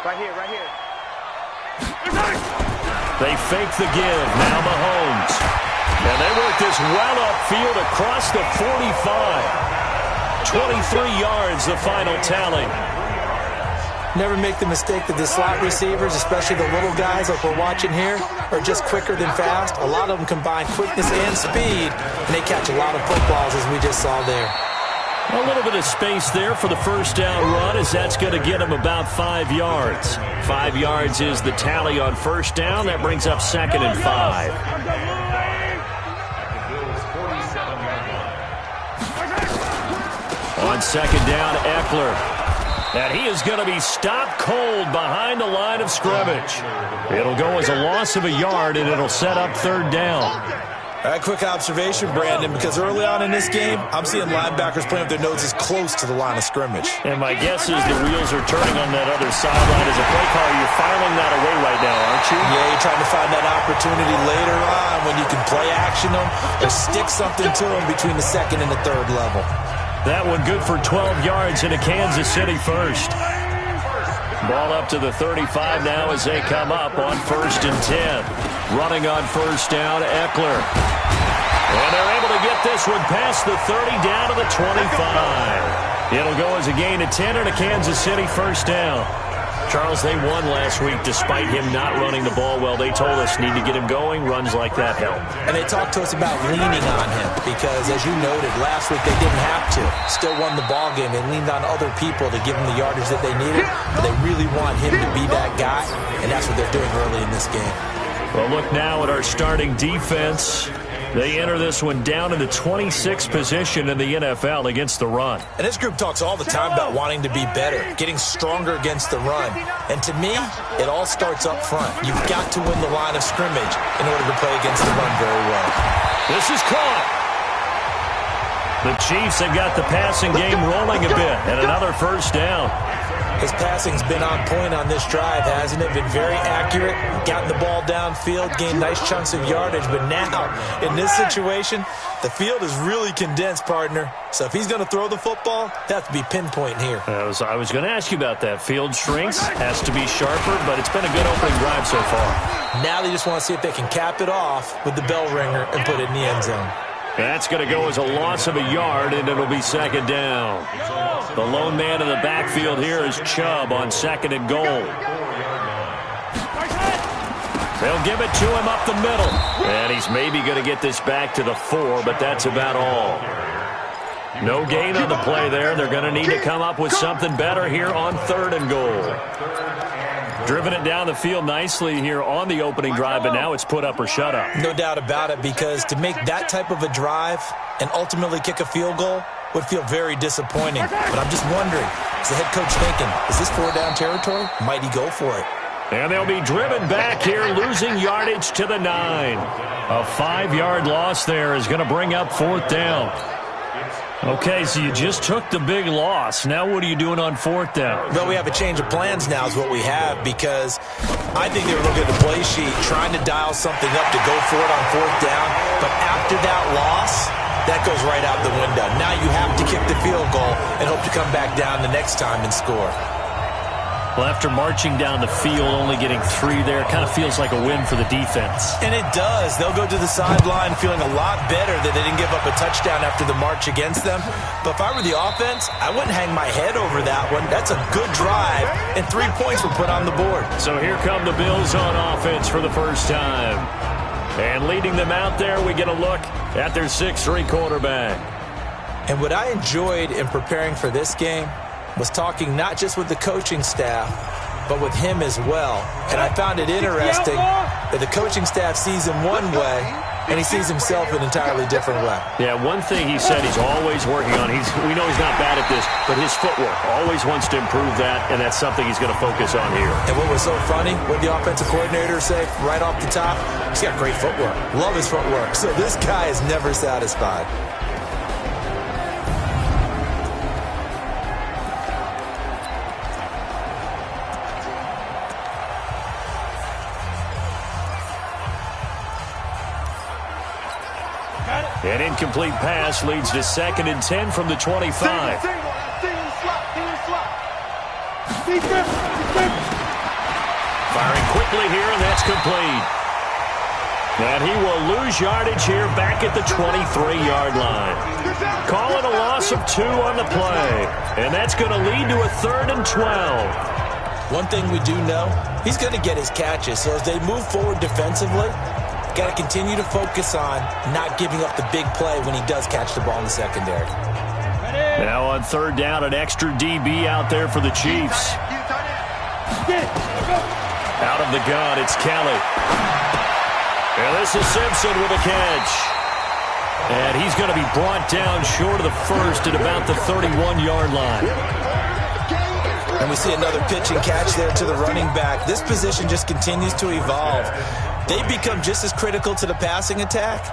Right here, right here. They fake the give. Now Mahomes. And they work this well upfield across the 45. 23 yards, the final tally. Never make the mistake that the slot receivers, especially the little guys like we're watching here, are just quicker than fast. A lot of them combine quickness and speed, and they catch a lot of footballs, as we just saw there. A little bit of space there for the first down run, as that's going to get him about 5 yards. 5 yards is the tally on first down. That brings up 2nd and 5. On 2nd down, Eckler. And he is going to be stopped cold behind the line of scrimmage. It'll go as a loss of a yard, and it'll set up 3rd down. A quick observation, Brandon, because early on in this game, I'm seeing linebackers playing with their noses close to the line of scrimmage. And my guess is the wheels are turning on that other sideline. As a play caller, you're filing that away right now, aren't you? Yeah, you're trying to find that opportunity later on when you can play action them or stick something to them between the 2nd and the 3rd level. That one good for 12 yards into Kansas City first. Ball up to the 35 now as they come up on 1st and 10. Running on first down, Eckler. And they're able to get this one past the 30 down to the 25. It'll go as a gain of 10 and a Kansas City first down. Charles, they won last week despite him not running the ball well. They told us need to get him going. Runs like that help. And they talked to us about leaning on him because, as you noted, last week they didn't have to. Still won the ball game. They leaned on other people to give them the yardage that they needed. But they really want him to be that guy, and that's what they're doing early in this game. Well, look now at our starting defense. They enter this one down in the 26th position in the NFL against the run. And this group talks all the time about wanting to be better, getting stronger against the run. And to me, it all starts up front. You've got to win the line of scrimmage in order to play against the run very well. This is caught. The Chiefs have got the passing game rolling a bit, and another first down. His passing's been on point on this drive, hasn't it? Been very accurate, gotten the ball downfield, gained nice chunks of yardage. But now, in this situation, the field is really condensed, partner. So if he's going to throw the football, that has to be pinpoint here. I was going to ask you about that. Field shrinks, has to be sharper, but it's been a good opening drive so far. Now they just want to see if they can cap it off with the bell ringer and put it in the end zone. That's going to go as a loss of a yard, and it'll be 2nd down. The lone man in the backfield here is Chubb on 2nd and goal. They'll give it to him up the middle. And he's maybe going to get this back to the 4, but that's about all. No gain on the play there. They're going to need to come up with something better here on 3rd and goal. Driven it down the field nicely here on the opening drive, but now it's put up or shut up. No doubt about it, because to make that type of a drive and ultimately kick a field goal would feel very disappointing. But I'm just wondering, is the head coach thinking, is this 4-down territory? Might he go for it? And they'll be driven back here, losing yardage to the 9. A 5-yard loss there is going to bring up 4th down. Okay, so you just took the big loss. Now what are you doing on 4th down? Well, we have a change of plans now is what we have, because I think they were looking at the play sheet, trying to dial something up to go for it on 4th down. But after that loss, that goes right out the window. Now you have to kick the field goal and hope to come back down the next time and score. Well, after marching down the field, only getting 3 there, it kind of feels like a win for the defense. And it does. They'll go to the sideline feeling a lot better that they didn't give up a touchdown after the march against them. But if I were the offense, I wouldn't hang my head over that one. That's a good drive, and 3 points were put on the board. So here come the Bills on offense for the first time. And leading them out there, we get a look at their 6'3" quarterback. And what I enjoyed in preparing for this game was talking not just with the coaching staff, but with him as well. And I found it interesting that the coaching staff sees him one way, and he sees himself an entirely different way. Yeah, one thing he said he's always working on, we know he's not bad at this, but his footwork, always wants to improve that, and that's something he's going to focus on here. And what was so funny, what the offensive coordinator say right off the top, he's got great footwork. Love his footwork. So this guy is never satisfied. An incomplete pass leads to 2nd and 10 from the 25. Firing quickly here, and that's complete. And he will lose yardage here back at the 23-yard line. Call it a loss of 2 on the play. And that's going to lead to a 3rd and 12. One thing we do know, he's going to get his catches. So as they move forward defensively, got to continue to focus on not giving up the big play when he does catch the ball in the secondary. Now on 3rd down, an extra DB out there for the Chiefs. Out of the gun, it's Kelly. And this is Simpson with a catch. And he's going to be brought down short of the first at about the 31-yard line. And we see another pitch and catch there to the running back. This position just continues to evolve. They become just as critical to the passing attack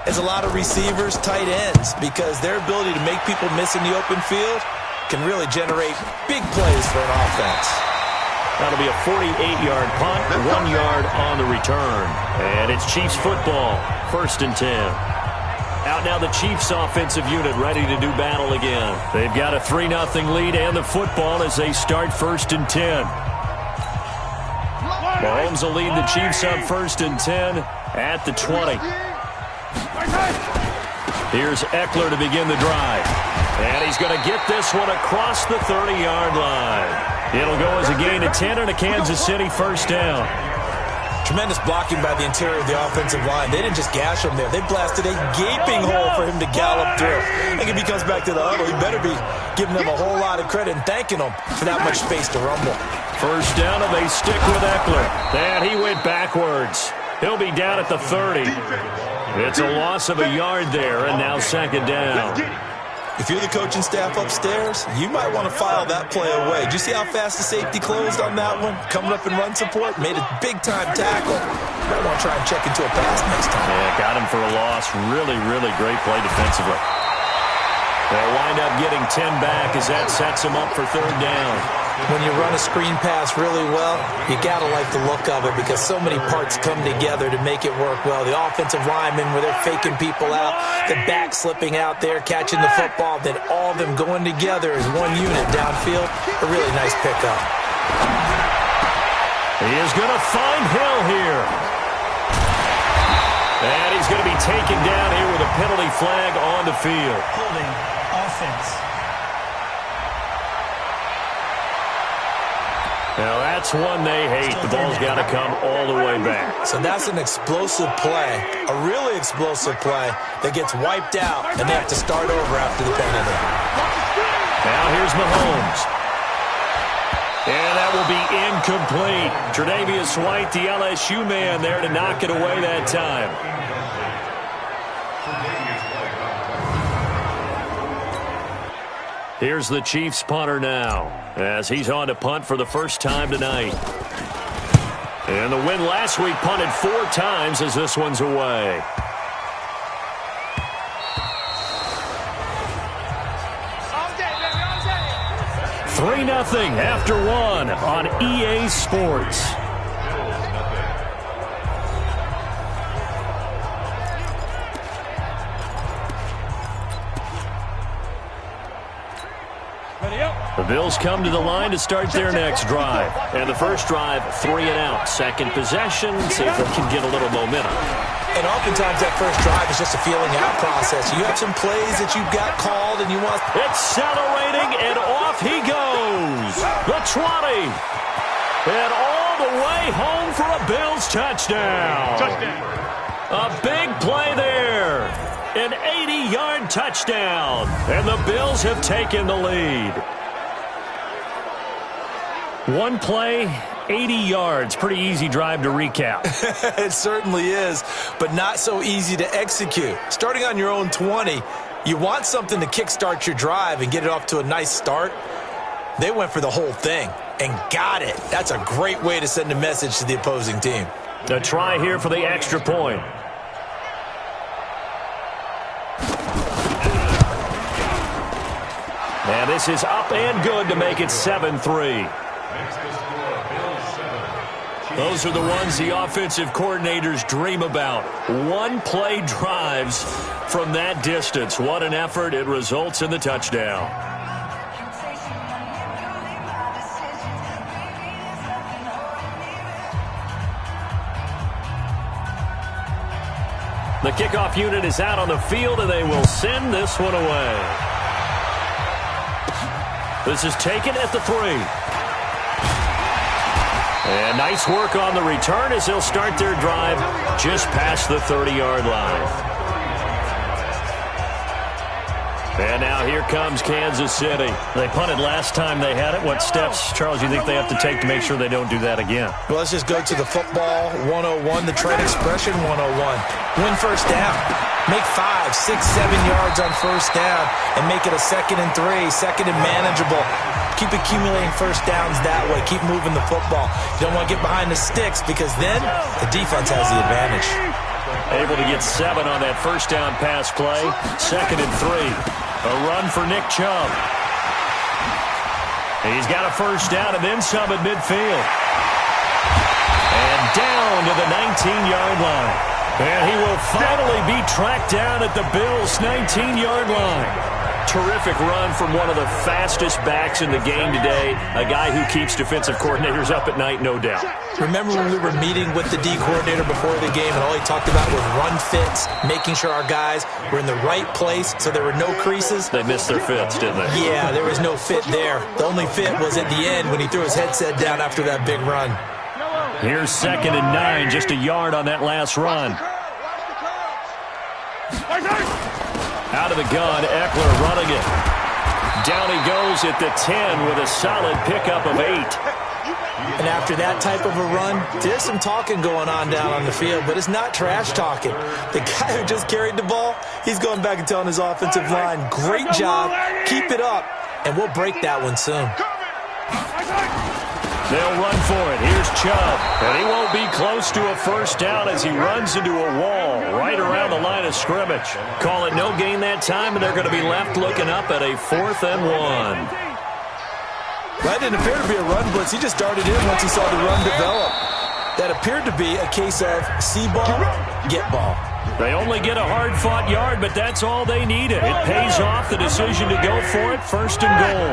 as a lot of receivers, tight ends, because their ability to make people miss in the open field can really generate big plays for an offense. That'll be a 48-yard punt, 1 yard on the return. And it's Chiefs football, 1st and 10. Out now the Chiefs offensive unit ready to do battle again. They've got a 3-0 lead and the football as they start 1st and 10. Mahomes will lead the Chiefs up 1st and 10 at the 20. Here's Eckler to begin the drive. And he's going to get this one across the 30-yard line. It'll go as a gain of 10 and a Kansas City 1st down. Tremendous blocking by the interior of the offensive line. They didn't just gash him there. They blasted a gaping hole for him to gallop through. I think if he comes back to the huddle, he better be giving them a whole lot of credit and thanking them for that much space to rumble. 1st down, and they stick with Eckler. And he went backwards. He'll be down at the 30. It's a loss of a yard there, and now 2nd down. If you're the coaching staff upstairs, you might want to file that play away. Did you see how fast the safety closed on that one? Coming up in run support, made a big-time tackle. Might want to try and check into a pass next time. Yeah, got him for a loss. Really, really great play defensively. They'll wind up getting 10 back as that sets him up for 3rd down. When you run a screen pass really well, you got to like the look of it because so many parts come together to make it work well. The offensive linemen, where they're faking people out, the back slipping out there, catching the football, then all of them going together as one unit downfield. A really nice pickup. He is going to find Hill here. And he's going to be taken down here with a penalty flag on the field. Holding offense. Now that's one they hate. The ball's got to come all the way back. So that's an explosive play, a really explosive play that gets wiped out, and they have to start over after the penalty. Now here's Mahomes. And that will be incomplete. Tre'Davious White, the LSU man, there to knock it away that time. Here's the Chiefs punter now, as he's on to punt for the first time tonight. And the win last week punted 4 times as this one's away. Three 3-0 after 1 on EA Sports. The Bills come to the line to start their next drive. And the first drive, 3 and out. Second possession, see if they can get a little momentum. And oftentimes that first drive is just a feeling out process. You have some plays that you've got called and you want... Accelerating, and off he goes. The 20. And all the way home for a Bills touchdown. A big play there. An 80-yard touchdown. And the Bills have taken the lead. One play, 80 yards. Pretty easy drive to recap. It certainly is, but not so easy to execute. Starting on your own 20, you want something to kickstart your drive and get it off to a nice start. They went for the whole thing and got it. That's a great way to send a message to the opposing team. A try here for the extra point. And this is up and good to make it 7-3. Those are the ones the offensive coordinators dream about. One-play drives from that distance. What an effort. It results in the touchdown. The kickoff unit is out on the field, and they will send this one away. This is taken at the 3. And nice work on the return as they'll start their drive just past the 30-yard line. And now here comes Kansas City. They punted last time they had it. What steps, Charles, you think they have to take to make sure they don't do that again? Well, let's just go to the football 101, the trade expression 101. Win first down. Make 5, 6, 7 yards on first down and make it a 2nd and 3, 2nd and manageable. Keep accumulating first downs that way. Keep moving the football. You don't want to get behind the sticks because then the defense has the advantage. Able to get 7 on that first down pass play. 2nd and 3. A run for Nick Chubb. He's got a first down and then some at midfield. And down to the 19-yard line. And he will finally be tracked down at the Bills' 19-yard line. Terrific run from one of the fastest backs in the game today. A guy who keeps defensive coordinators up at night, no doubt. Remember when we were meeting with the D coordinator before the game and all he talked about was run fits, making sure our guys were in the right place so there were no creases? They missed their fits, didn't they? Yeah, there was no fit there. The only fit was at the end when he threw his headset down after that big run. Here's 2nd and 9, just a yard on that last run. Out of the gun, Eckler running it. Down he goes at the 10 with a solid pickup of 8. And after that type of a run, there's some talking going on down on the field, but it's not trash talking. The guy who just carried the ball, he's going back and telling his offensive line, great job, keep it up, and we'll break that one soon. They'll run for it. Here's Chubb. And he won't be close to a first down as he runs into a wall right around the line of scrimmage. Call it no gain that time, and they're going to be left looking up at a 4th and 1. That didn't appear to be a run blitz. He just darted in once he saw the run develop. That appeared to be a case of see ball, get ball. They only get a hard-fought yard, but that's all they needed. It pays off the decision to go for it, 1st and goal.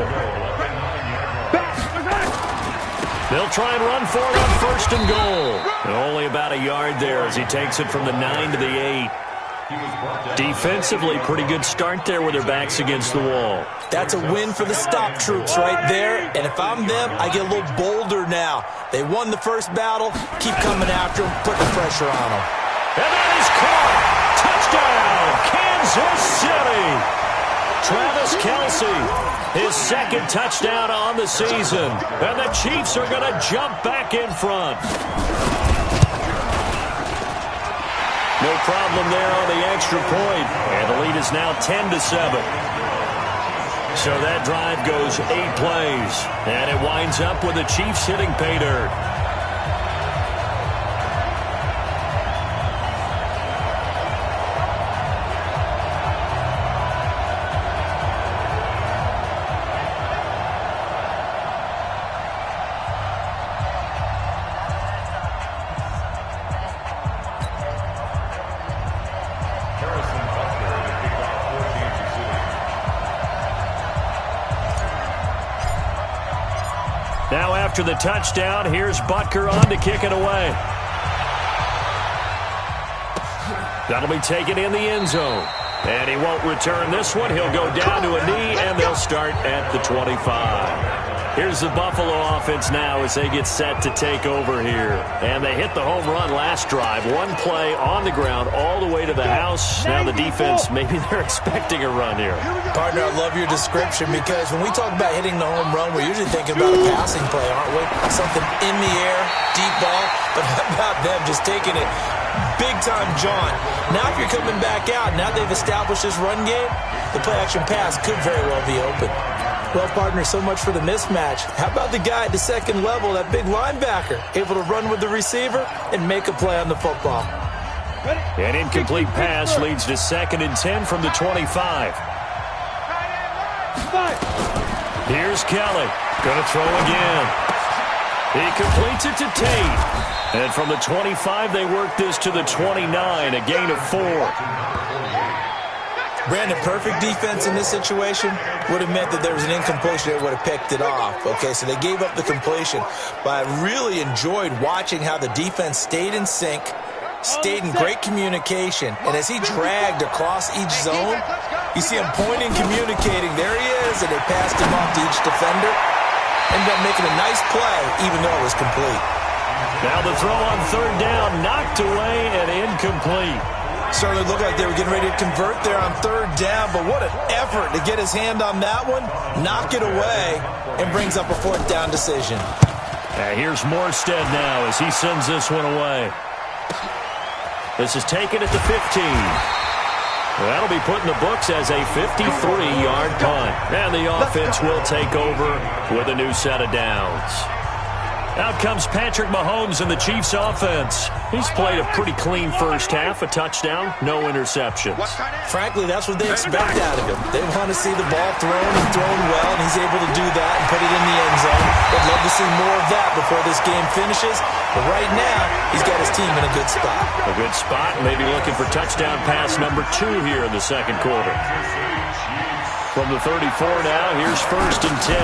They'll try and run for it on 1st and goal. And only about a yard there as he takes it from the 9 to the 8. Defensively, pretty good start there with their backs against the wall. That's a win for the stop troops right there. And if I'm them, I get a little bolder now. They won the first battle. Keep coming after them. Put the pressure on them. And that is caught. Touchdown, Kansas City. Travis Kelce, his 2nd touchdown on the season. And the Chiefs are going to jump back in front. No problem there on the extra point. And the lead is now 10-7. So that drive goes 8 plays. And it winds up with the Chiefs hitting pay dirt. Now after the touchdown, here's Butker on to kick it away. That'll be taken in the end zone. And he won't return this one. He'll go down to a knee, and they'll start at the 25. Here's the Buffalo offense now as they get set to take over here. And they hit the home run last drive. One play on the ground all the way to the house. Now the defense, maybe they're expecting a run here. Partner, I love your description because when we talk about hitting the home run, we're usually thinking about a passing play, aren't we? Something in the air, deep ball. But how about them just taking it big-time John? Now if you're coming back out, now they've established this run game, the play-action pass could very well be open. Well, partner, so much for the mismatch. How about the guy at the 2nd level, that big linebacker, able to run with the receiver and make a play on the football? An incomplete pass leads to 2nd and 10 from the 25. Here's Kelly. Going to throw again. He completes it to Tate. And from the 25, they work this to the 29, a gain of 4. Brandon, perfect defense in this situation would have meant that there was an incompletion. They would have picked it off. Okay, so they gave up the completion. But I really enjoyed watching how the defense stayed in sync, stayed in great communication. And as he dragged across each zone, you see him pointing, communicating. There he is, and they passed him off to each defender. Ended up making a nice play, even though it was complete. Now the throw on third down, knocked away and incomplete. Certainly looked like they were getting ready to convert there on third down, but what an effort to get his hand on that one, knock it away, and brings up a fourth down decision. Here's Morstead now as he sends this one away. This is taken at the 15. That'll be put in the books as a 53-yard punt. And the offense will take over with a new set of downs. Out comes Patrick Mahomes in the Chiefs offense. He's played a pretty clean first half, a touchdown, no interceptions. Frankly, that's what they expect out of him. They want to see the ball thrown and thrown well, and he's able to do that and put it in the end zone. They'd love to see more of that before this game finishes. But right now, he's got his team in a good spot. A good spot, maybe looking for touchdown pass number 2 here in the second quarter. From the 34 now, here's 1st and 10.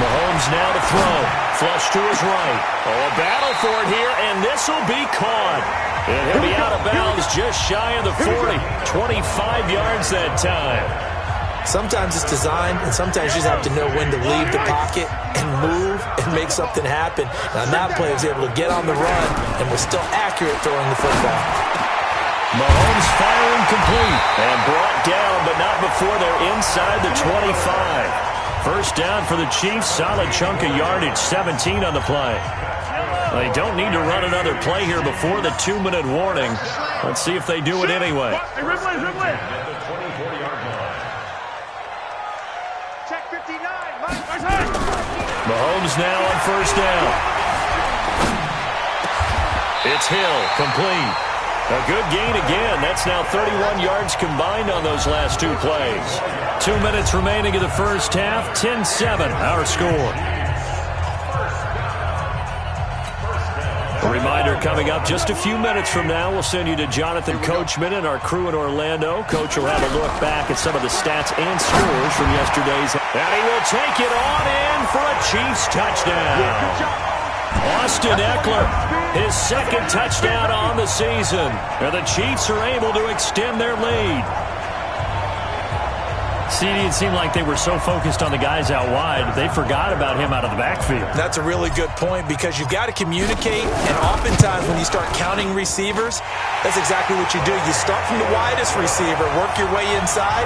Mahomes now to throw. Flush to his right. Oh, a battle for it here, and this will be caught. And he'll be out of bounds just shy of the 40. 25 yards that time. Sometimes it's designed, and sometimes you just have to know when to leave the pocket and move and make something happen. And on that play, he was able to get on the run and was still accurate throwing the football. Mahomes firing complete and brought down, but not before they're inside the 25. First down for the Chiefs, solid chunk of yardage, 17 on the play. They don't need to run another play here before the 2-minute warning. Let's see if they do it anyway. Mahomes now on first down. It's Hill, complete. A good gain again. That's now 31 yards combined on those last 2 plays. 2 minutes remaining in the first half. 10-7, our score. A reminder coming up just a few minutes from now. We'll send you to Jonathan Coachman and our crew in Orlando. Coach will have a look back at some of the stats and scores from yesterday's. And he will take it on in for a Chiefs touchdown. Austin Eckler, his second touchdown on the season. And the Chiefs are able to extend their lead. CD, it seemed like they were so focused on the guys out wide, they forgot about him out of the backfield. That's a really good point because you've got to communicate, and oftentimes when you start counting receivers, that's exactly what you do. You start from the widest receiver, work your way inside.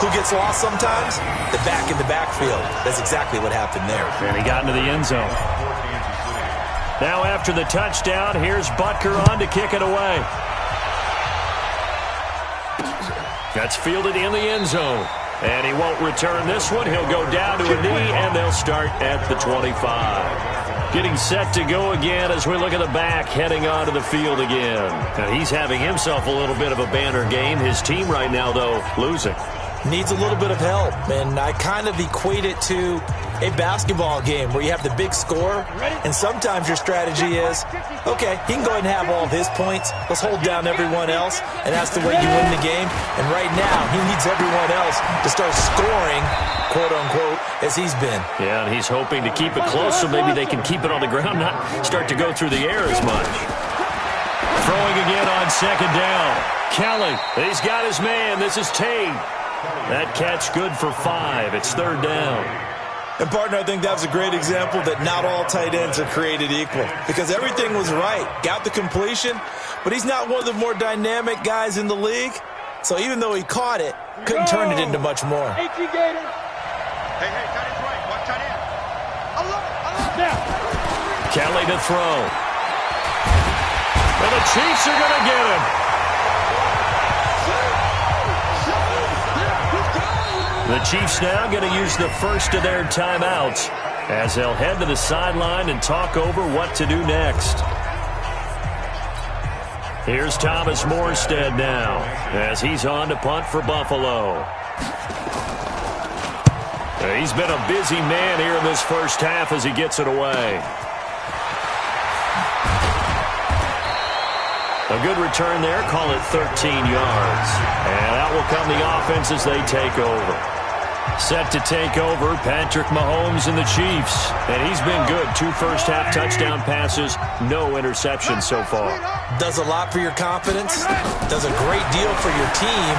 Who gets lost sometimes? The back in the backfield. That's exactly what happened there. And he got into the end zone. Now after the touchdown, here's Butker on to kick it away. That's fielded in the end zone. And he won't return this one. He'll go down to a knee, and they'll start at the 25. Getting set to go again as we look at the back, heading onto the field again. And he's having himself a little bit of a banner game. His team right now, though, losing. Needs a little bit of help, and I kind of equate it to a basketball game where you have the big score, and sometimes your strategy is, okay, he can go ahead and have all of his points. Let's hold down everyone else, and that's the way you win the game. And right now, he needs everyone else to start scoring, quote-unquote, as he's been. Yeah, and he's hoping to keep it close so maybe they can keep it on the ground, not start to go through the air as much. Throwing again on second down. Kelly, he's got his man. This is Tate. That catch good for 5. It's third down. And, partner, I think that was a great example that not all tight ends are created equal because everything was right. Got the completion, but he's not one of the more dynamic guys in the league. So even though he caught it, couldn't turn it into much more. Hey, tight end's right. Watch tight end. Kelly to throw. And the Chiefs are going to get him. The Chiefs now going to use the first of their timeouts as they'll head to the sideline and talk over what to do next. Here's Thomas Morstead now as he's on to punt for Buffalo. He's been a busy man here in this first half as he gets it away. A good return there, call it 13 yards. And out will come the offense as they take over. Set to take over, Patrick Mahomes and the Chiefs. And he's been good. 2 first-half touchdown passes, no interceptions so far. Does a lot for your confidence. Does a great deal for your team.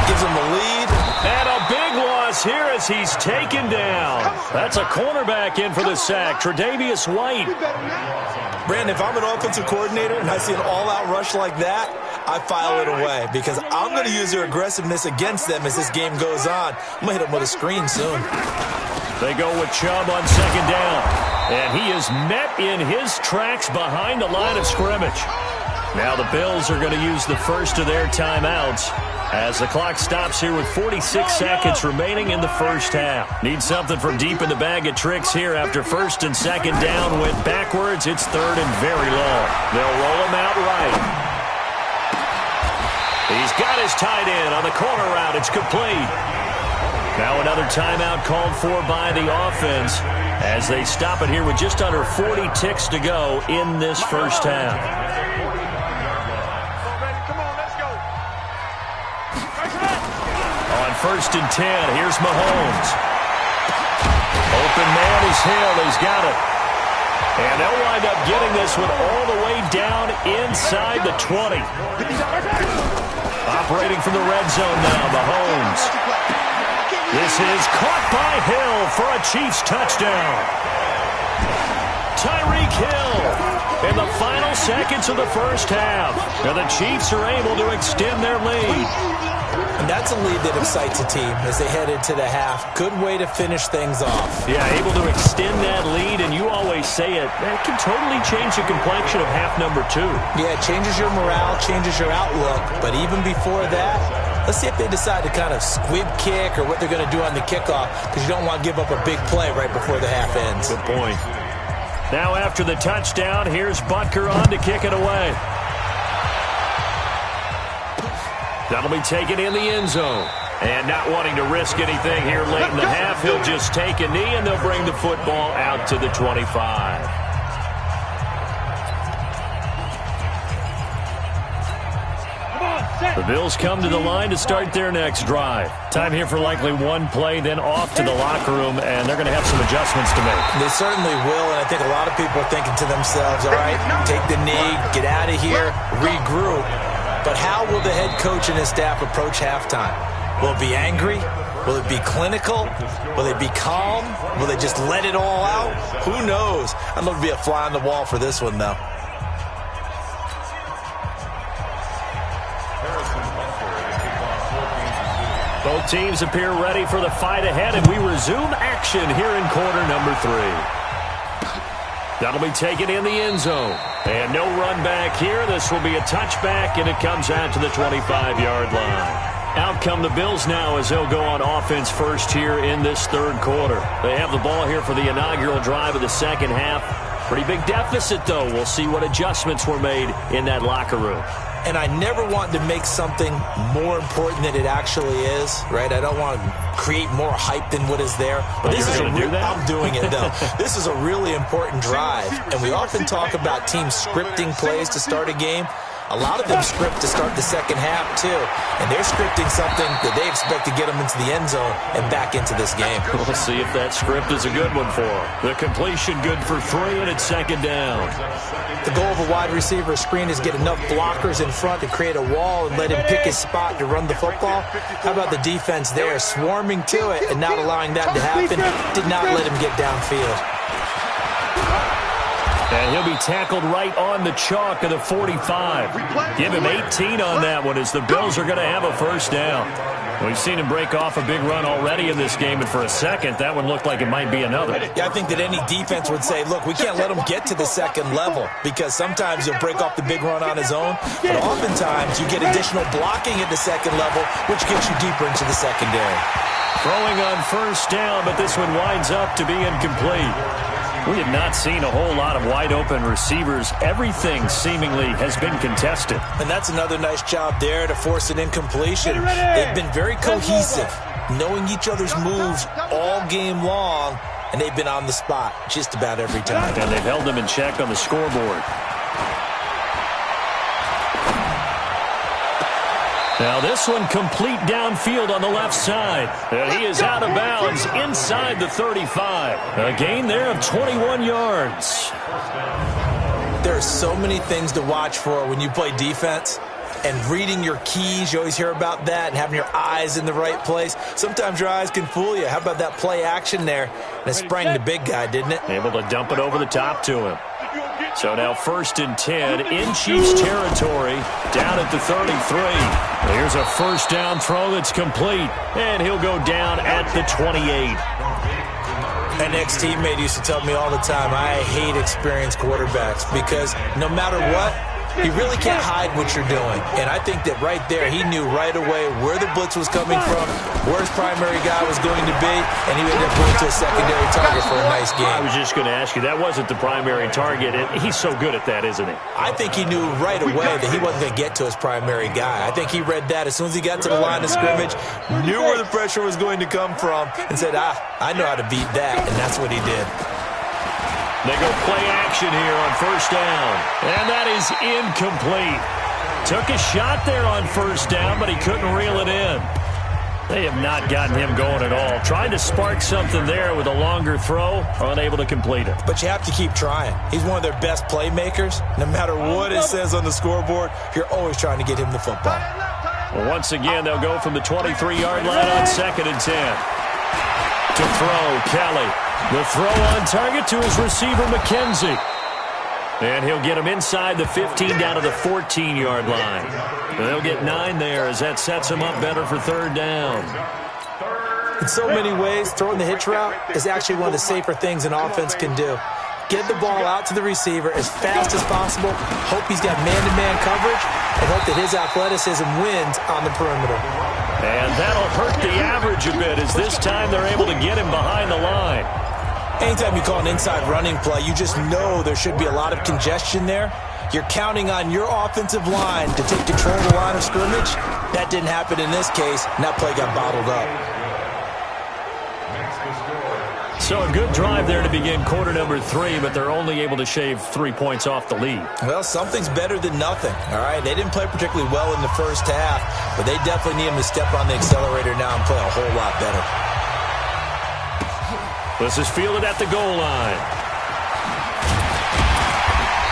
Gives them the lead. And a big loss here as he's taken down. That's a cornerback in for the sack, Tre'Davious White. Brandon, if I'm an offensive coordinator and I see an all-out rush like that, I file it away because I'm going to use their aggressiveness against them as this game goes on. I'm going to hit them with a screen soon. They go with Chubb on second down. And he is met in his tracks behind the line of scrimmage. Now the Bills are going to use the first of their timeouts as the clock stops here with 46 seconds remaining in the first half. Need something from deep in the bag of tricks here after first and second down went backwards. It's third and very long. They'll roll him out right. He's got his tight end on the corner route. It's complete. Now another timeout called for by the offense as they stop it here with just under 40 ticks to go in this first half. On first and 10, here's Mahomes. Open man is Hill. He's got it. And they'll wind up getting this one all the way down inside the 20. Operating from the red zone now, Mahomes. This is caught by Hill for a Chiefs touchdown. Tyreek Hill in the final seconds of the first half. And the Chiefs are able to extend their lead. And that's a lead that excites a team as they head into the half. Good way to finish things off. Yeah, able to extend that lead, and you always say it, that can totally change the complexion of half number 2. Yeah, it changes your morale, changes your outlook. But even before that, let's see if they decide to kind of squib kick or what they're going to do on the kickoff, because you don't want to give up a big play right before the half ends. Good point. Now after the touchdown, here's Butker on to kick it away. That'll be taken in the end zone. And not wanting to risk anything here late in the half, he'll just take a knee, and they'll bring the football out to the 25. The Bills come to the line to start their next drive. Time here for likely one play, then off to the locker room, and they're going to have some adjustments to make. They certainly will, and I think a lot of people are thinking to themselves, all right, take the knee, get out of here, regroup. But how will the head coach and his staff approach halftime? Will it be angry? Will it be clinical? Will they be calm? Will they just let it all out? Who knows? I'm going to be a fly on the wall for this one, though. Both teams appear ready for the fight ahead, and we resume action here in quarter number 3. That'll be taken in the end zone. And no run back here. This will be a touchback, and it comes out to the 25-yard line. Out come the Bills now as they'll go on offense first here in this third quarter. They have the ball here for the inaugural drive of the second half. Pretty big deficit, though. We'll see what adjustments were made in that locker room. And I never want to make something more important than it actually is, right? I don't want to create more hype than what is there. But this is I'm doing it, though. This is a really important drive. And we often talk about teams scripting plays to start a game. A lot of them script to start the second half, too. And they're scripting something that they expect to get them into the end zone and back into this game. We'll see if that script is a good one for them. The completion good for 3, and it's second down. The goal of a wide receiver screen is get enough blockers in front to create a wall and let him pick his spot to run the football. How about the defense there, swarming to it and not allowing that to happen? Did not let him get downfield. And he'll be tackled right on the chalk of the 45. Give him 18 on that one as the Bills are going to have a first down. We've seen him break off a big run already in this game, and for a second, that one looked like it might be another. Yeah, I think that any defense would say, look, we can't let him get to the second level because sometimes he'll break off the big run on his own, but oftentimes you get additional blocking at the second level, which gets you deeper into the secondary. Throwing on first down, but this one winds up to be incomplete. We have not seen a whole lot of wide-open receivers. Everything seemingly has been contested. And that's another nice job there to force an incompletion. They've been very cohesive, knowing each other's moves all game long, and they've been on the spot just about every time. And they've held them in check on the scoreboard. Now this one complete downfield on the left side. And he is out of bounds inside the 35. A gain there of 21 yards. There are so many things to watch for when you play defense. And reading your keys, you always hear about that, and having your eyes in the right place. Sometimes your eyes can fool you. How about that play action there? And it sprang the big guy, didn't it? Able to dump it over the top to him. So now 1st and 10 in Chiefs territory, down at the 33. Here's a first down throw that's complete, and he'll go down at the 28. An ex-teammate used to tell me all the time, I hate experienced quarterbacks because no matter what, you really can't hide what you're doing. And I think that right there, he knew right away where the blitz was coming from, where his primary guy was going to be, and he ended up going to a secondary target for a nice game. I was just going to ask you, that wasn't the primary target, and he's so good at that, isn't he? I think he knew right away that he wasn't going to get to his primary guy. I think he read that as soon as he got to the line of scrimmage, knew where the pressure was going to come from, and said, I know how to beat that, and that's what he did. They go play action here on first down. And that is incomplete. Took a shot there on first down, but he couldn't reel it in. They have not gotten him going at all. Trying to spark something there with a longer throw, unable to complete it. But you have to keep trying. He's one of their best playmakers. No matter what it says on the scoreboard, you're always trying to get him the football. Well, once again, they'll go from the 23-yard line on 2nd and 10. To throw, Kelly. The throw on target to his receiver, McKenzie. And he'll get him inside the 15 down to the 14-yard line. They'll get 9 there as that sets him up better for 3rd down. In so many ways, throwing the hitch route is actually one of the safer things an offense can do. Get the ball out to the receiver as fast as possible, hope he's got man-to-man coverage, and hope that his athleticism wins on the perimeter. And that'll hurt the average a bit as this time they're able to get him behind the line. Anytime you call an inside running play, you just know there should be a lot of congestion there. You're counting on your offensive line to take control of the line of scrimmage. That didn't happen in this case, and that play got bottled up. So a good drive there to begin quarter number 3, but they're only able to shave 3 points off the lead. Well, something's better than nothing, all right? They didn't play particularly well in the first half, but they definitely need him to step on the accelerator now and play a whole lot better. This is fielded at the goal line.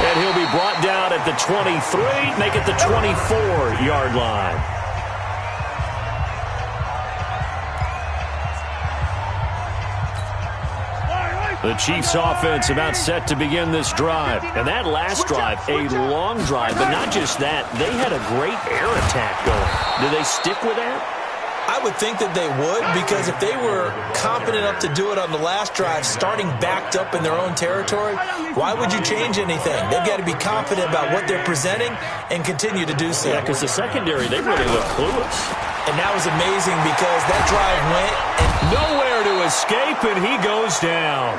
And he'll be brought down at the 23, make it the 24-yard line. The Chiefs offense about set to begin this drive. And that last drive, a long drive, but not just that. They had a great air attack going. Do they stick with that? I would think that they would, because if they were competent enough to do it on the last drive, starting backed up in their own territory, why would you change anything? They've got to be confident about what they're presenting and continue to do so. Yeah, because the secondary, they really look clueless. And that was amazing because that drive went and nowhere to escape, and he goes down.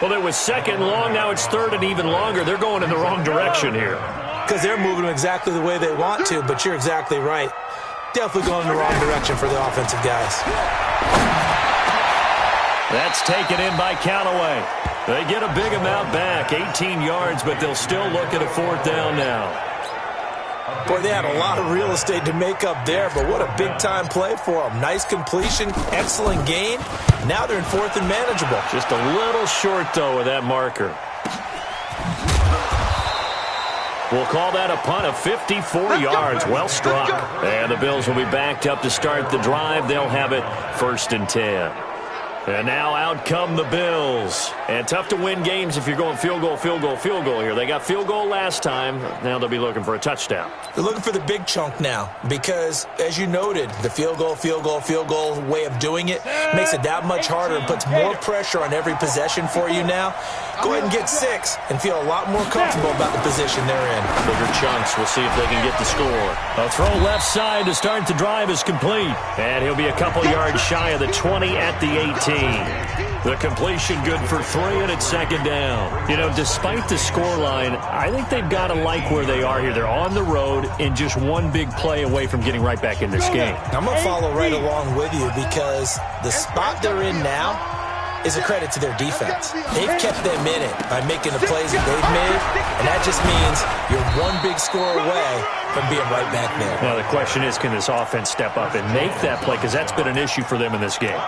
Well, it was 2nd long. Now it's 3rd and even longer. They're going in the wrong direction here. Because they're moving them exactly the way they want to, but you're exactly right. Definitely going in the wrong direction for the offensive guys. That's taken in by Callaway. They get a big amount back, 18 yards, but they'll still look at a 4th down now. Boy, they had a lot of real estate to make up there, but what a big-time play for them. Nice completion, excellent gain. Now they're in 4th and manageable. Just a little short, though, with that marker. We'll call that a punt of 54 yards. Well struck. And the Bills will be backed up to start the drive. They'll have it 1st and 10. And now out come the Bills. And tough to win games if you're going field goal, field goal, field goal here. They got field goal last time. Now they'll be looking for a touchdown. They're looking for the big chunk now because, as you noted, the field goal way of doing it makes it that much harder and puts more pressure on every possession for you now. Go ahead and get 6 and feel a lot more comfortable about the position they're in. Bigger chunks. We'll see if they can get the score. A throw left side to start the drive is complete. And he'll be a couple yards shy of the 20 at the 18. The completion good for 3, and it's 2nd down. You know, despite the scoreline, I think they've got to like where they are here. They're on the road and just one big play away from getting right back in this game. I'm going to follow right along with you because the spot they're in now is a credit to their defense. They've kept them in it by making the plays that they've made, and that just means you're one big score away from being right back there. Now, the question is, can this offense step up and make that play? Because that's been an issue for them in this game.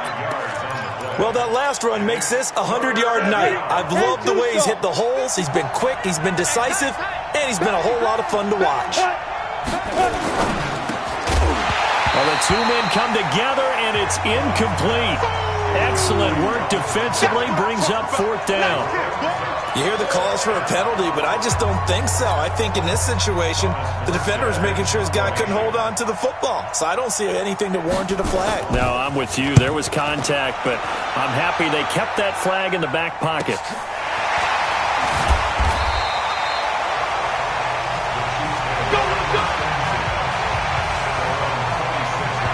Well, that last run makes this a 100-yard night. I've loved the way he's hit the holes. He's been quick, he's been decisive, and he's been a whole lot of fun to watch. Well, the two men come together, and it's incomplete. Excellent work defensively, brings up fourth down. You hear the calls for a penalty, but I just don't think so. I think in this situation, the defender is making sure his guy couldn't hold on to the football. So I don't see anything that warranted a flag. No, I'm with you. There was contact, but I'm happy they kept that flag in the back pocket.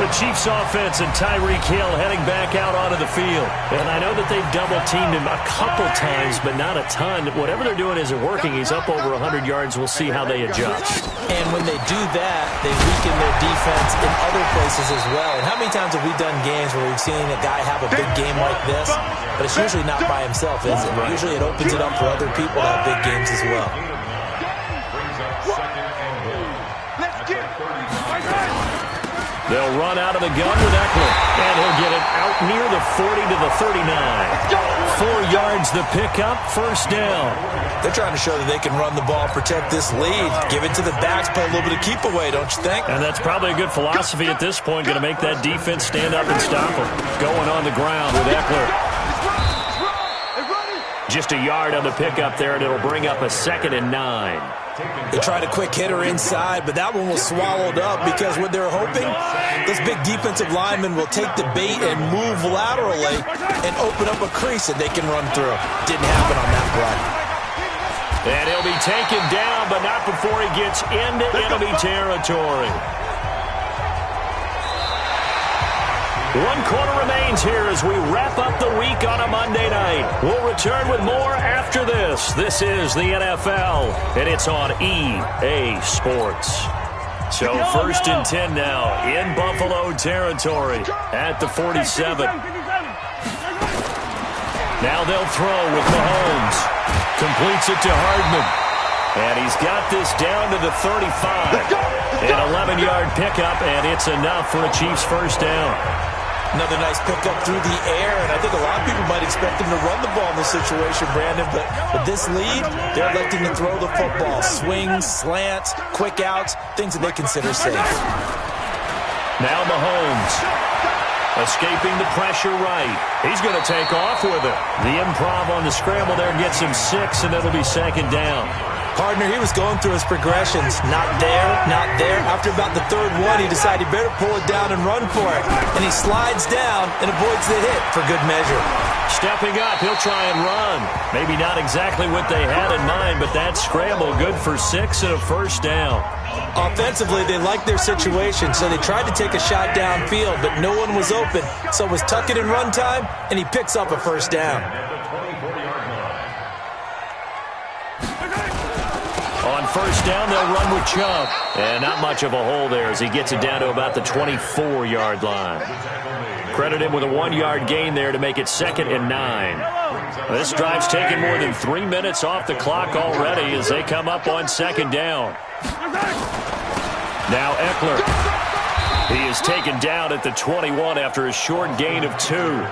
The Chiefs offense and Tyreek Hill heading back out onto the field. And I know that they've double-teamed him a couple times, but not a ton. Whatever they're doing isn't working. He's up over 100 yards. We'll see how they adjust. And when they do that, they weaken their defense in other places as well. And how many times have we done games where we've seen a guy have a big game like this, but it's usually not by himself, is it? Right. Usually it opens it up for other people to have big games as well. They'll run out of the gun with Eckler, and he'll get it out near the 40 to the 39. 4 yards the pickup, first down. They're trying to show that they can run the ball, protect this lead, give it to the backs, play a little bit of keep away, don't you think? And that's probably a good philosophy at this point, going to make that defense stand up and stop them. Going on the ground with Eckler. Just a yard on the pickup there, and it'll bring up a 2nd and 9. They tried a quick hitter inside, but that one was swallowed up because what they're hoping, this big defensive lineman will take the bait and move laterally and open up a crease that they can run through. Didn't happen on that play. And he'll be taken down, but not before he gets into enemy territory. 1 quarter remains here as we wrap up the week on a Monday night. We'll return with more after this. This is the NFL, and it's on EA Sports. So 1st and 10 now in Buffalo territory at the 47. Now they'll throw with Mahomes. Completes it to Hardman. And he's got this down to the 35. An 11-yard pickup, and it's enough for a Chiefs first down. Another nice pickup through the air, and I think a lot of people might expect him to run the ball in this situation, Brandon, but with this lead, they're electing to throw the football. Swings, slants, quick outs, things that they consider safe. Now Mahomes, escaping the pressure right. He's going to take off with it. The improv on the scramble there gets him 6, and it'll be 2nd down. Partner, he was going through his progressions. Not there, not there. After about the 3rd one, he decided he better pull it down and run for it. And he slides down and avoids the hit for good measure. Stepping up, he'll try and run. Maybe not exactly what they had in mind, but that scramble good for 6 and a first down. Offensively, they liked their situation, so they tried to take a shot downfield, but no one was open. So it was tuck it and run time, and he picks up a first down. On first down, they'll run with Chubb. And not much of a hole there as he gets it down to about the 24-yard line. Credit him with a 1-yard gain there to make it 2nd and 9. This drive's taken more than 3 minutes off the clock already as they come up on 2nd down. Now Eckler. He is taken down at the 21 after a short gain of 2.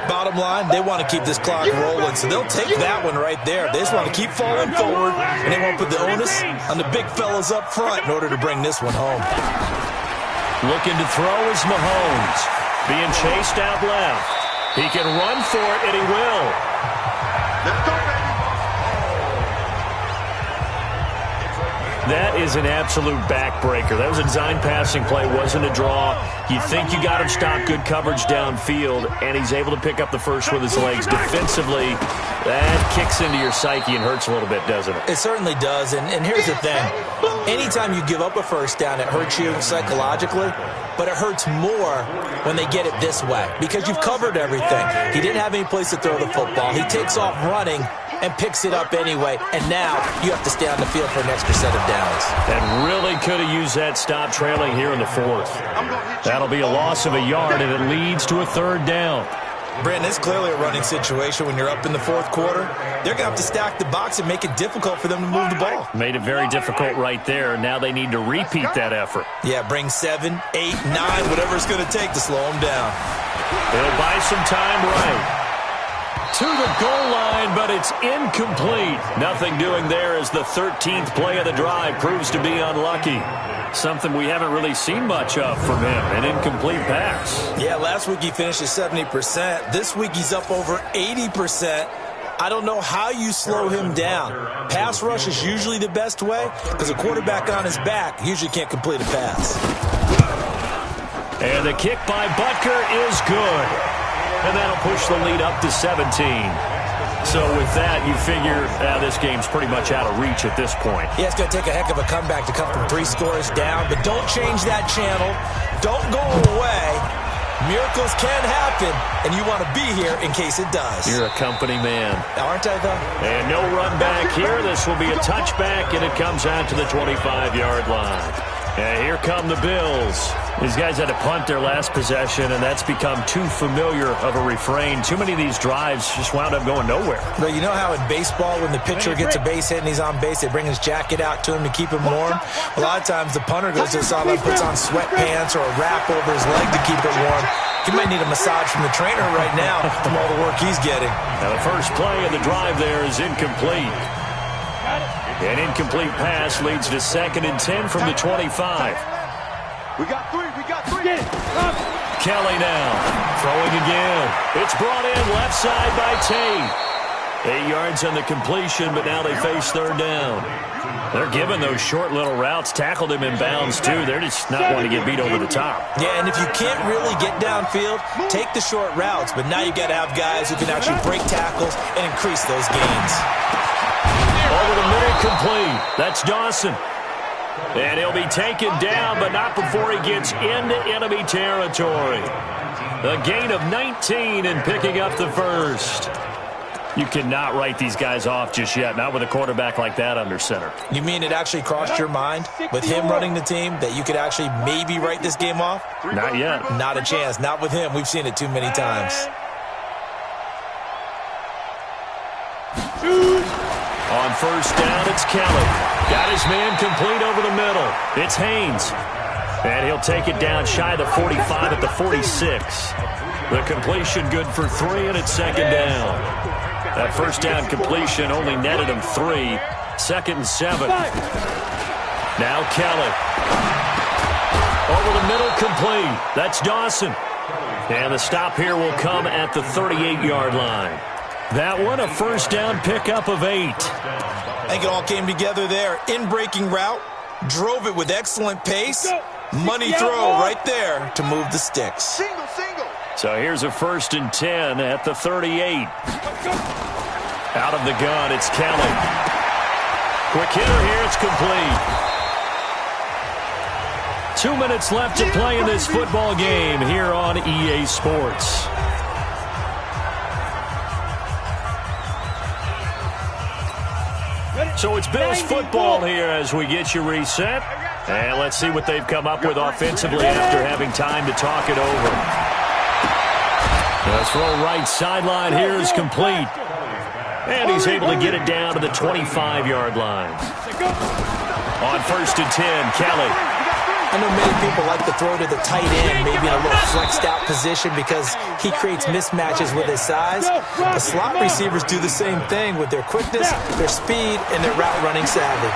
Bottom line, they want to keep this clock rolling, so they'll take that one right there. They just want to keep falling forward, and they want to put the onus on the big fellas up front in order to bring this one home. Looking to throw is Mahomes. Being chased out left. He can run for it, and he will. Let's go, baby. That is an absolute backbreaker. That was a design passing play, wasn't a draw. You think you got him stopped, good coverage downfield, and he's able to pick up the first with his legs. Defensively, that kicks into your psyche and hurts a little bit, doesn't it? It certainly does, and here's the thing. Anytime you give up a first down, it hurts you psychologically, but it hurts more when they get it this way because you've covered everything. He didn't have any place to throw the football. He takes off running and picks it up anyway, and now you have to stay on the field for an extra set of downs. And really could have used that stop trailing here in the 4th. That'll be a loss of a yard, and it leads to a 3rd down. Brandon, it's clearly a running situation when you're up in the fourth quarter. They're going to have to stack the box and make it difficult for them to move the ball. Made it very difficult right there. Now they need to repeat that effort. Yeah, bring 7, 8, 9, whatever it's going to take to slow them down. They'll buy some time right. To the goal line, but it's incomplete. Nothing doing there as the 13th play of the drive proves to be unlucky. Something we haven't really seen much of from him, an incomplete pass. Yeah, last week he finished at 70%. This week he's up over 80%. I don't know how you slow him down. Pass rush is usually the best way because a quarterback on his back usually can't complete a pass. And the kick by Butker is good. And that'll push the lead up to 17. So with that, you figure this game's pretty much out of reach at this point. Yeah, it's going to take a heck of a comeback to come from 3 scores down, but don't change that channel. Don't go away. Miracles can happen, and you want to be here in case it does. You're a company man. Aren't I, though? And no run back here. This will be a touchback, and it comes out to the 25-yard line. And here come the Bills. These guys had to punt their last possession, and that's become too familiar of a refrain. Too many of these drives just wound up going nowhere. But you know how in baseball, when the pitcher gets a base hit and he's on base, they bring his jacket out to him to keep him warm? A lot of times the punter goes to the sideline, puts on sweatpants or a wrap over his leg to keep it warm. He might need a massage from the trainer right now from all the work he's getting. Now the first play of the drive there is incomplete. An incomplete pass leads to 2nd and 10 from the 25. We got 3. Kelly now throwing again. It's brought in left side by Tate. 8 yards on the completion, but now they face 3rd down. They're giving those short little routes. Tackled him in bounds, too. They're just not wanting to get beat over the top. Yeah, and if you can't really get downfield, take the short routes. But now you got to have guys who can actually break tackles and increase those gains. Over the middle, complete. That's Dawson. And he'll be taken down, but not before he gets into enemy territory. A gain of 19 and picking up the first. You cannot write these guys off just yet, not with a quarterback like that under center. You mean it actually crossed your mind with him running the team that you could actually maybe write this game off? Not yet. Not a chance. Not with him. We've seen it too many times. On first down, it's Kelly. Got his man complete over the middle. It's Haynes. And he'll take it down shy of the 45 at the 46. The completion good for 3, and it's 2nd down. That first down completion only netted him 3. 2nd and 7. Now Kelly. Over the middle, complete. That's Dawson. And the stop here will come at the 38-yard line. That one, a first down pickup of 8. I think it all came together there. In-breaking route, drove it with excellent pace. Money throw right there to move the sticks. Single. So here's a 1st and 10 at the 38. Out of the gun, it's Kelly. Quick hitter here, it's complete. 2 minutes left to play in this football game here on EA Sports. So it's Bills football here as we get you reset. And let's see what they've come up with offensively after having time to talk it over. The throw right sideline here is complete. And he's able to get it down to the 25-yard line. On 1st and 10, Kelly. I know many people like to throw to the tight end, maybe in a little flexed out position because he creates mismatches with his size. The slot receivers do the same thing with their quickness, their speed, and their route running savvy.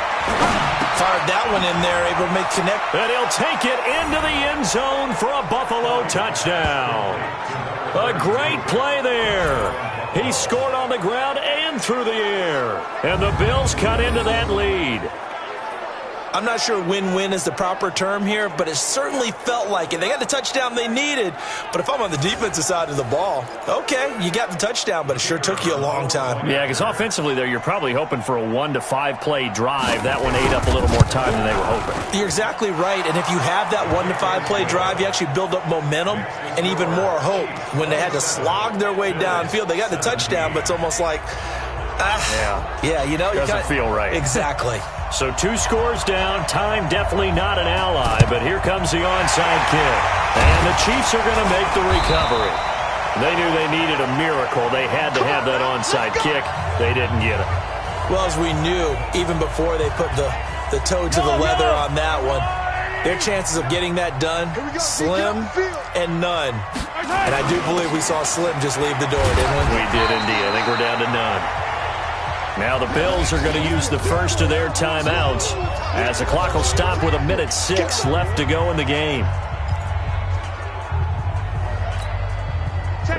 Fired that one in there, able to make connect. And he'll take it into the end zone for a Buffalo touchdown. A great play there. He scored on the ground and through the air. And the Bills cut into that lead. I'm not sure win-win is the proper term here, but it certainly felt like it. They got the touchdown they needed, but if I'm on the defensive side of the ball, okay, you got the touchdown, but it sure took you a long time. Yeah, because offensively there, you're probably hoping for a 1 to 5 play drive. That one ate up a little more time than they were hoping. You're exactly right, and if you have that 1 to 5 play drive, you actually build up momentum and even more hope. When they had to slog their way downfield, they got the touchdown, but it's almost like, you know, doesn't feel right. Exactly. So 2 scores down. Time definitely not an ally, but here comes the onside kick. And the Chiefs are going to make the recovery. They knew they needed a miracle. They had to have that onside kick. They didn't get it. Well, as we knew, even before they put the toe to the leather on that one, their chances of getting that done, slim and none. And I do believe we saw Slim just leave the door, didn't we? We did indeed. I think we're down to none. Now the Bills are going to use the first of their timeouts as the clock will stop with 1:06 left to go in the game.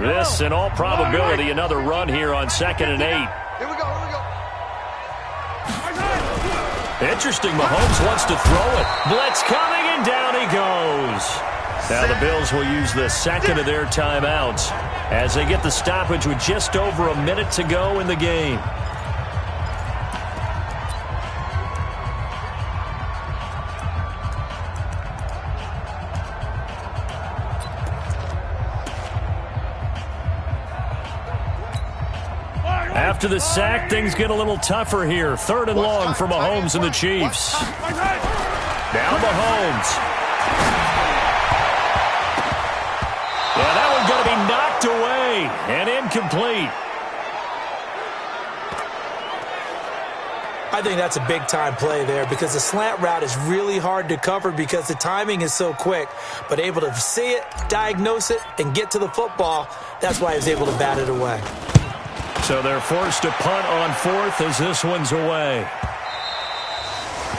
This, in all probability, another run here on 2nd and 8. Here we go. Interesting, Mahomes wants to throw it. Blitz coming, and down he goes. Now the Bills will use the second of their timeouts as they get the stoppage with just over a minute to go in the game. After the sack, things get a little tougher here. 3rd and long for Mahomes and the Chiefs. Now Mahomes. Yeah, that one's going to be knocked away and incomplete. I think that's a big-time play there because the slant route is really hard to cover because the timing is so quick. But able to see it, diagnose it, and get to the football, that's why he was able to bat it away. So they're forced to punt on 4th as this one's away.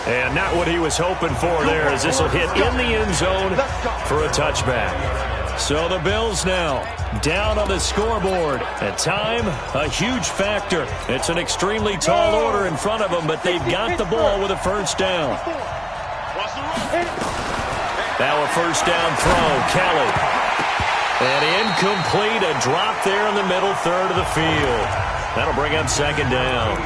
And not what he was hoping for there as this will hit in the end zone for a touchback. So the Bills now down on the scoreboard. At time, a huge factor. It's an extremely tall order in front of them, but they've got the ball with a first down. Now a first down throw. Kelly. And incomplete, a drop there in the middle third of the field. That'll bring up 2nd down.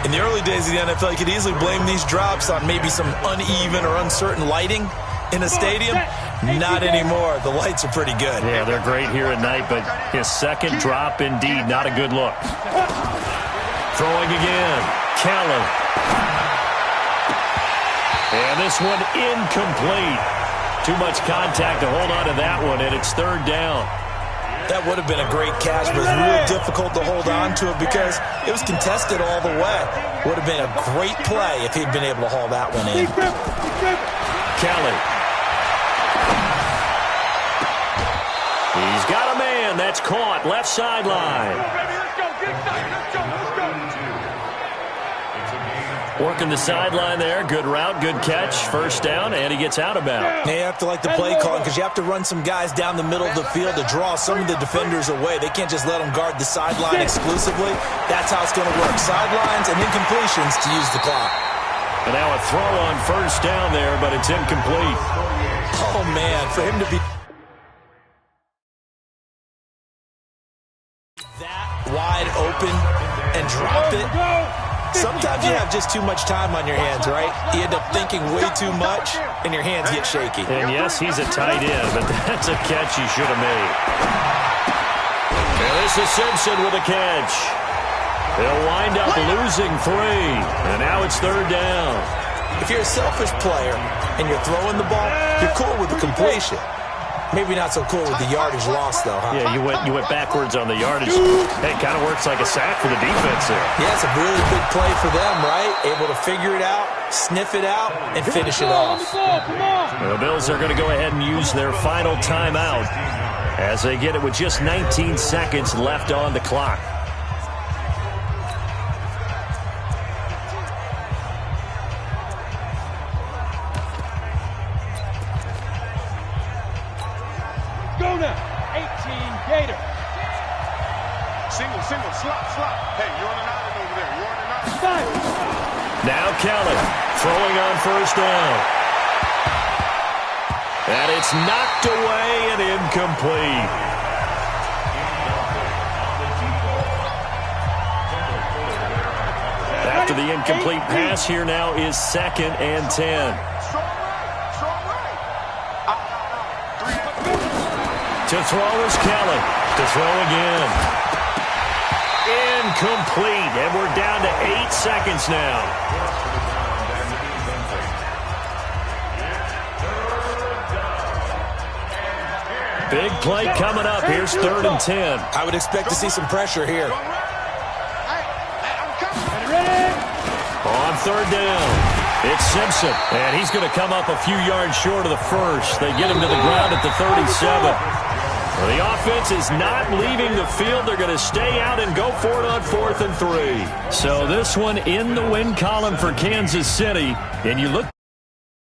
In the early days of the NFL, you could easily blame these drops on maybe some uneven or uncertain lighting in a stadium. Not anymore. The lights are pretty good. Yeah, they're great here at night, but his second drop, indeed, not a good look. Throwing again. Kelly. And this one incomplete. Too much contact to hold on to that one, and it's 3rd down. That would have been a great catch, but it's real difficult to hold on to it because it was contested all the way. Would have been a great play if he'd been able to haul that one in. Kelly. He's got a man. That's caught. Left sideline. Working the sideline there. Good route, good catch. First down, and he gets out of bounds. You have to like the play calling because you have to run some guys down the middle of the field to draw some of the defenders away. They can't just let them guard the sideline exclusively. That's how it's going to work. Sidelines and incompletions to use the clock. And now a throw on first down there, but it's incomplete. Oh, man, for him to be that wide open and drop it. Sometimes you have just too much time on your hands, right? You end up thinking way too much, and your hands get shaky. And yes, he's a tight end, but that's a catch he should have made. And this is Simpson with a catch. They'll wind up losing 3, and now it's 3rd down. If you're a selfish player and you're throwing the ball, you're cool with the completion. Maybe not so cool with the yardage loss, though, huh? Yeah, you went backwards on the yardage. Hey, it kind of works like a sack for the defense there. Yeah, it's a really big play for them, right? Able to figure it out, sniff it out, and finish it off. The Bills are going to go ahead and use their final timeout as they get it with just 19 seconds left on the clock. Go now, 18 Gator. Single, slot. Hey, you're on an island over there. You're on an island. Now Kelly throwing on first down. And it's knocked away and incomplete. After the incomplete pass, here now is 2nd and 10. Strong right. To throw is Kelly. To throw again. Incomplete. And we're down to 8 seconds now. Big play coming up. Here's 3rd and 10. I would expect to see some pressure here. On 3rd down, it's Simpson, and he's going to come up a few yards short of the first. They get him to the ground at the 37. Well, the offense is not leaving the field. They're going to stay out and go for it on 4th and 3. So this one in the win column for Kansas City, and you look